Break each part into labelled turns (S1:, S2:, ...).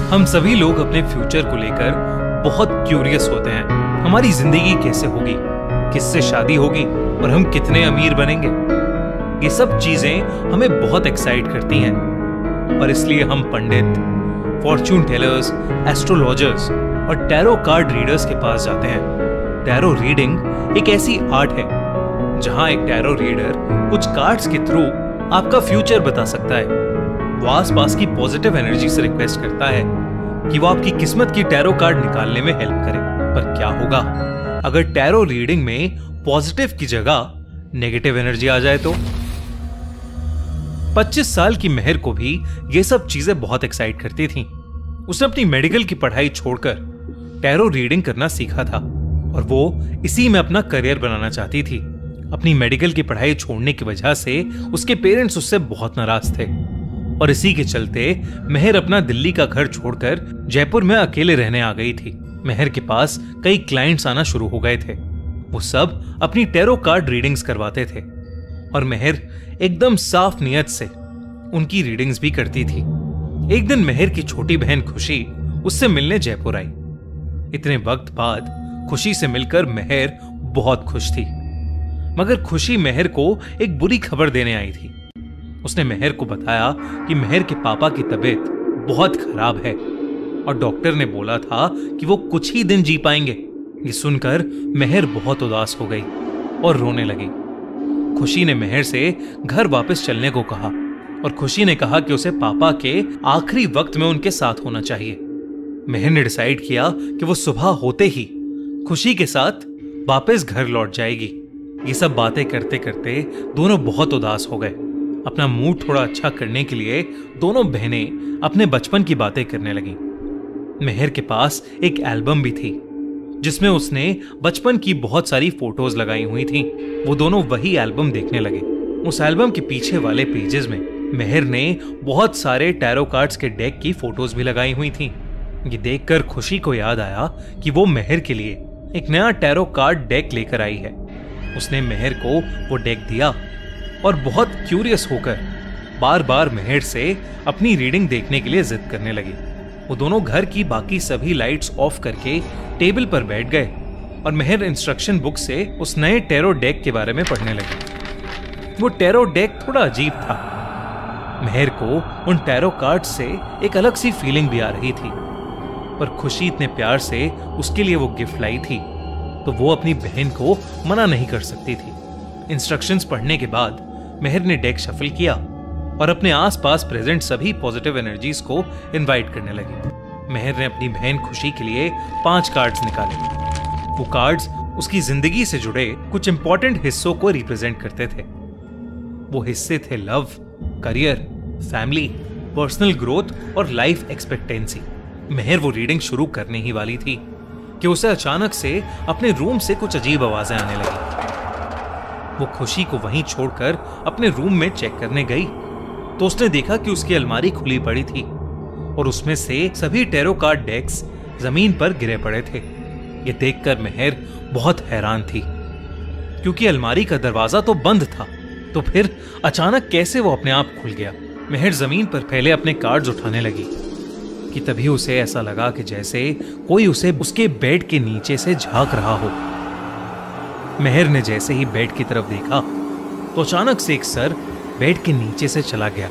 S1: हम सभी लोग अपने फ्यूचर को लेकर बहुत क्यूरियस होते हैं। हमारी जिंदगी कैसे होगी, किससे शादी होगी और हम कितने अमीर बनेंगे। ये सब चीजें हमें बहुत एक्साइट करती हैं और इसलिए हम पंडित, फॉर्च्यून टेलर्स, एस्ट्रोलॉजर्स और टैरो कार्ड रीडर्स के पास जाते हैं। टैरो रीडिंग एक ऐसी आर्ट है जहां एक टैरो रीडर कुछ कार्ड्स के थ्रू आपका फ्यूचर बता सकता है। वो आसपास की पॉजिटिव एनर्जी से रिक्वेस्ट करता है कि वो आपकी किस्मत की टैरो कार्ड निकालने में हेल्प करे। पर क्या होगा अगर टैरो रीडिंग में पॉजिटिव की जगह नेगेटिव एनर्जी आ जाए तो? 25 साल की मेहर को भी ये सब चीजें बहुत एक्साइट करती थीं। उसने अपनी मेडिकल की पढ़ाई छोड़कर टैरो रीडिंग करना सीखा था और वो इसी में अपना करियर बनाना चाहती थी। अपनी मेडिकल की पढ़ाई छोड़ने की वजह से उसके पेरेंट्स उससे बहुत नाराज थे और इसी के चलते मेहर अपना दिल्ली का घर छोड़कर जयपुर में अकेले रहने आ गई थी। मेहर के पास कई क्लाइंट्स आना शुरू हो गए थे। वो सब अपनी टैरो कार्ड रीडिंग्स करवाते थे और मेहर एकदम साफ नियत से उनकी रीडिंग्स भी करती थी। एक दिन मेहर की छोटी बहन खुशी उससे मिलने जयपुर आई। इतने वक्त बाद खुशी से मिलकर मेहर बहुत खुश थी, मगर खुशी मेहर को एक बुरी खबर देने आई थी। उसने मेहर को बताया कि मेहर के पापा की तबीयत बहुत खराब है और डॉक्टर ने बोला था कि वो कुछ ही दिन जी पाएंगे। ये सुनकर मेहर बहुत उदास हो गई और रोने लगी। खुशी ने मेहर से घर वापस चलने को कहा और खुशी ने कहा कि उसे पापा के आखिरी वक्त में उनके साथ होना चाहिए। मेहर ने डिसाइड किया कि वो सुबह होते ही खुशी के साथ वापस घर लौट जाएगी। ये सब बातें करते करते दोनों बहुत उदास हो गए। अपना मूड थोड़ा अच्छा करने के लिए दोनों बहनें अपने बचपन की बातें करने लगी। मेहर के पास एक एल्बम भी थी जिसमें उसने बचपन की बहुत सारी फोटोज लगाई हुई थी। वो दोनों वही एल्बम देखने लगे। उस एल्बम के पीछे वाले पेजेस में मेहर ने बहुत सारे टैरो कार्ड्स के डेक की फोटोज भी लगाई हुई थी। ये देखकर खुशी को याद आया कि वो मेहर के लिए एक नया टैरो कार्ड डेक लेकर आई है। उसने मेहर को वो डेक दिया और बहुत क्यूरियस होकर बार बार मेहर से अपनी रीडिंग देखने के लिए जिद करने लगी। वो दोनों घर की बाकी सभी लाइट्स ऑफ करके टेबल पर बैठ गए और मेहर इंस्ट्रक्शन बुक से उस नए टैरो डेक के बारे में पढ़ने लगी। वो टैरो डेक थोड़ा अजीब था। मेहर को उन टैरो कार्ड से एक अलग सी फीलिंग भी आ रही थी, पर खुशी इतने प्यार से उसके लिए वो गिफ्ट लाई थी तो वो अपनी बहन को मना नहीं कर सकती थी। इंस्ट्रक्शंस पढ़ने के बाद मेहर ने डेक शफल किया और अपने आसपास प्रेजेंट सभी पॉजिटिव एनर्जीज को इनवाइट करने लगी। मेहर ने अपनी बहन खुशी के लिए 5 कार्ड्स निकाले। वो कार्ड्स उसकी जिंदगी से जुड़े कुछ इंपॉर्टेंट हिस्सों को रिप्रेजेंट करते थे। वो हिस्से थे love, career, family, personal growth और लाइफ एक्सपेक्टेंसी। मेहर वो रीडिंग शुरू करने ही वाली थी कि उसे अचानक से अपने रूम से कुछ अजीब आवाजें आने लगी। वो खुशी को वहीं छोड़कर अपने रूम में चेक करने गई तो उसने देखा कि उसकी अलमारी खुली पड़ी थी और उसमें से सभी टैरो कार्ड डेक्स जमीन पर गिरे पड़े थे। ये देखकर मेहर बहुत हैरान थी क्योंकि अलमारी का दरवाजा तो बंद था, तो फिर अचानक कैसे वो अपने आप खुल गया। मेहर जमीन पर फैले अपने कार्ड्स उठाने लगी कि तभी उसे ऐसा लगा कि जैसे कोई उसे उसके बेड के नीचे से झांक रहा हो। मेहर ने जैसे ही बेड की तरफ देखा तो अचानक से एक सर बेड के नीचे से चला गया,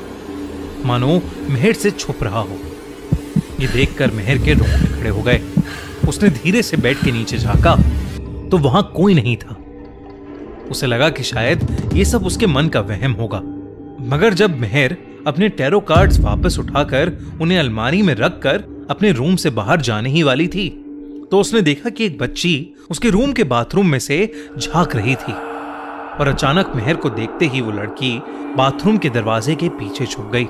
S1: मानो मेहर से छुप रहा हो। ये देखकर मेहर के रोंगटे खड़े हो गए। उसने धीरे से बेड के नीचे झांका तो वहां कोई नहीं था। उसे लगा कि शायद ये सब उसके मन का वहम होगा, मगर जब मेहर अपने टैरो कार्ड्स वापस उठाकर उन्हें अलमारी में रखकर अपने रूम से बाहर जाने ही वाली थी तो उसने देखा कि एक बच्ची उसके रूम के बाथरूम में से झांक रही थी और अचानक मेहर को देखते ही वो लड़की बाथरूम के दरवाजे के पीछे छुप गई।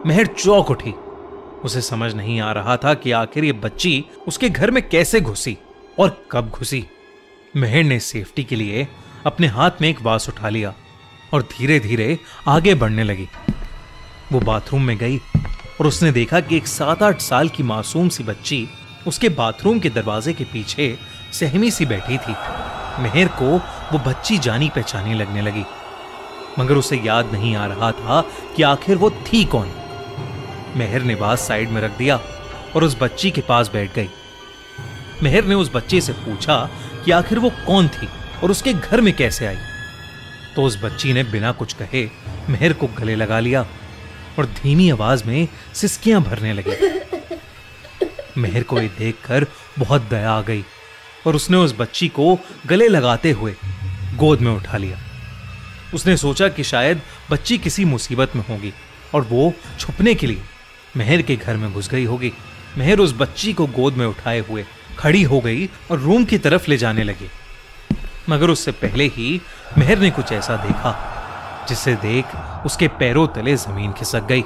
S1: मेहर चौंक उठी। उसे समझ नहीं आ रहा था कि आखिर ये बच्ची उसके घर में कैसे घुसी और कब घुसी। मेहर ने सेफ्टी के लिए अपने हाथ में एक वास उठा लिया और धीरे धीरे आगे बढ़ने लगी। वो बाथरूम में गई और उसने देखा कि एक 7-8 साल की मासूम सी बच्ची उसके बाथरूम के दरवाजे के पीछे सहमी सी बैठी थी। मेहर को वो बच्ची जानी पहचानी लगने लगी, मगर उसे याद नहीं आ रहा था कि आखिर वो थी कौन। मेहर ने बात साइड में रख दिया और उस बच्ची के पास बैठ गई। मेहर ने उस बच्चे से पूछा कि आखिर वो कौन थी और उसके घर में कैसे आई। तो उस बच्ची ने बिना कुछ कहे मेहर को गले लगा लिया और धीमी आवाज में सिसकियां भरने लगी। मेहर को ये देखकर बहुत दया आ गई और उसने उस बच्ची को गले लगाते हुए गोद में उठा लिया। उसने सोचा कि शायद बच्ची किसी मुसीबत में होगी और वो छुपने के लिए मेहर के घर में घुस गई होगी। मेहर उस बच्ची को गोद में उठाए हुए खड़ी हो गई और रूम की तरफ ले जाने लगी, मगर उससे पहले ही मेहर ने कुछ ऐसा देखा जिसे देख उसके पैरों तले जमीन खिसक गई।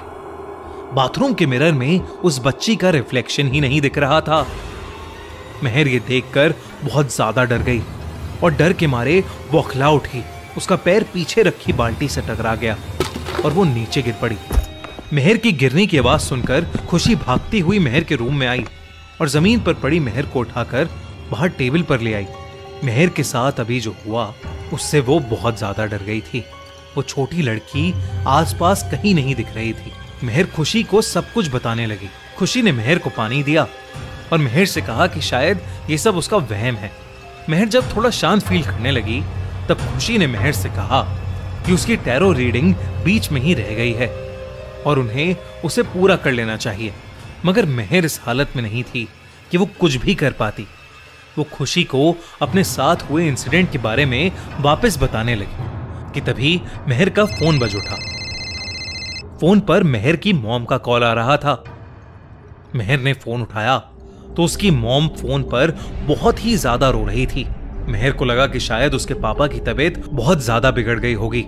S1: बाथरूम के मिरर में उस बच्ची का रिफ्लेक्शन ही नहीं दिख रहा था। मेहर ये देखकर बहुत ज्यादा डर गई और डर के मारे बौखला उठी। उसका पैर पीछे रखी बाल्टी से टकरा गया और वो नीचे गिर पड़ी। मेहर की गिरने की आवाज सुनकर खुशी भागती हुई मेहर के रूम में आई और जमीन पर पड़ी मेहर को उठाकर बाहर टेबल पर ले आई। मेहर के साथ अभी जो हुआ उससे वो बहुत ज्यादा डर गई थी। वो छोटी लड़की आसपास कहीं नहीं दिख रही थी। मेहर खुशी को सब कुछ बताने लगी। खुशी ने मेहर को पानी दिया और मेहर से कहा कि शायद ये सब उसका वहम है। मेहर जब थोड़ा शांत फील करने लगी तब खुशी ने मेहर से कहा कि उसकी टैरो रीडिंग बीच में ही रह गई है और उन्हें उसे पूरा कर लेना चाहिए। मगर मेहर इस हालत में नहीं थी कि वो कुछ भी कर पाती। वो खुशी को अपने साथ हुए इंसिडेंट के बारे में वापस बताने लगी कि तभी मेहर का फोन बज उठा। फोन पर मेहर की मॉम का कॉल आ रहा था। मेहर ने फोन उठाया तो उसकी मॉम फोन पर बहुत ही ज्यादा रो रही थी। मेहर को लगा कि शायद उसके पापा की तबीयत बहुत ज्यादा बिगड़ गई होगी।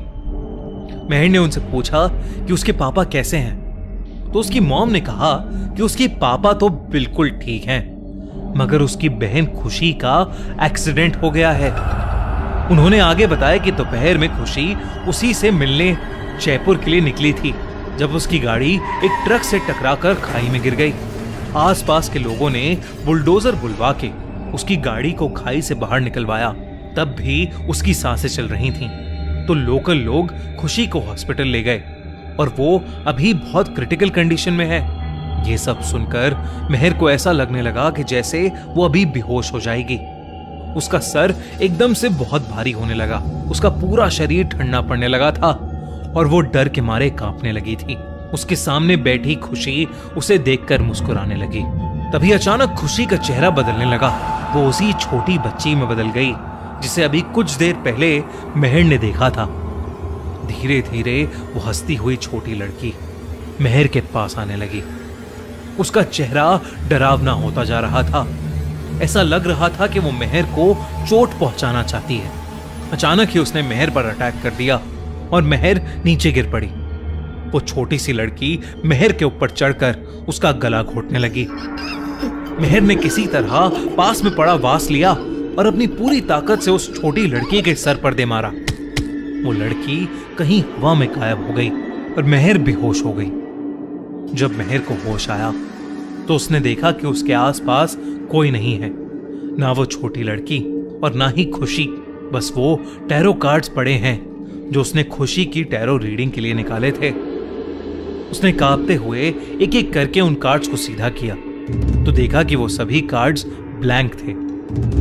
S1: मेहर ने उनसे पूछा कि उसके पापा कैसे हैं। तो उसकी मॉम ने कहा कि उसके पापा तो बिल्कुल ठीक हैं, मगर उसकी बहन खुशी का एक्सीडेंट हो गया है। उन्होंने आगे बताया कि दोपहर में खुशी उसी से मिलने जयपुर के लिए निकली थी जब उसकी गाड़ी एक ट्रक से टकराकर खाई में गिर गई। आसपास के लोगों ने बुलडोजर बुलवा के उसकी गाड़ी को खाई से बाहर निकलवाया। तब भी उसकी सांसें चल रही थीं। तो लोकल लोग खुशी को हॉस्पिटल ले गए और वो अभी बहुत क्रिटिकल कंडीशन में है। ये सब सुनकर मेहर को ऐसा लगने लगा कि जैसे वो अभी बेहोश हो जाएगी। उसका सर एकदम से बहुत भारी होने लगा। उसका पूरा शरीर ठंडा पड़ने लगा था और वो डर के मारे कांपने लगी थी। उसके सामने बैठी खुशी उसे देखकर मुस्कुराने लगी। तभी अचानक खुशी का चेहरा बदलने लगा। वो उसी छोटी बच्ची में बदल गई जिसे अभी कुछ देर पहले मेहर ने देखा था। धीरे धीरे वो हंसती हुई छोटी लड़की मेहर के पास आने लगी। उसका चेहरा डरावना होता जा रहा था। ऐसा लग रहा था कि वो मेहर को चोट पहुंचाना चाहती है। अचानक ही उसने मेहर पर अटैक कर दिया और मेहर नीचे गिर पड़ी। वो छोटी सी लड़की मेहर के ऊपर चढ़कर उसका गला घोटने लगी। मेहर ने किसी तरह पास में पड़ा वास लिया और अपनी पूरी ताकत से उस छोटी लड़की के सर पर दे मारा। वो लड़की कहीं हवा में गायब हो गई और मेहर बेहोश हो गई। जब मेहर को होश आया तो उसने देखा कि उसके आसपास कोई नहीं है, ना वो छोटी लड़की और ना ही खुशी। बस वो टैरो कार्ड्स पड़े हैं जो उसने खुशी की टैरो रीडिंग के लिए निकाले थे। उसने कांपते हुए एक एक करके उन कार्ड्स को सीधा किया तो देखा कि वो सभी कार्ड्स ब्लैंक थे।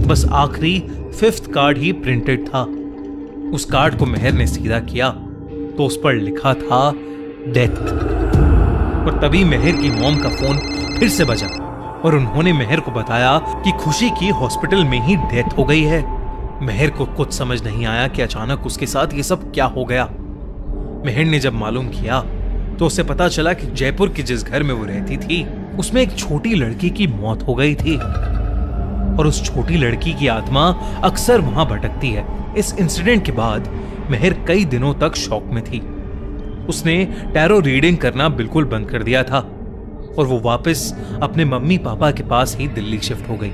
S1: बस आखिरी 5th कार्ड ही प्रिंटेड था। उस कार्ड को मेहर ने सीधा किया तो उस पर लिखा था डेथ। और तभी मेहर की मॉम का फोन फिर से बजा और उन्होंने मेहर को बताया कि खुशी की हॉस्पिटल में ही डेथ हो गई है। मेहर को कुछ समझ नहीं आया कि अचानक उसके साथ ये सब क्या हो गया। मेहर ने जब मालूम किया तो उसे पता चला कि जयपुर के जिस घर में वो रहती थी उसमें एक छोटी लड़की की मौत हो गई थी और उस छोटी लड़की की आत्मा अक्सर वहां भटकती है। इस इंसिडेंट के बाद मेहर कई दिनों तक शॉक में थी। उसने टैरो रीडिंग करना बिल्कुल बंद कर दिया था और वो वापस अपने मम्मी पापा के पास ही दिल्ली शिफ्ट हो गई।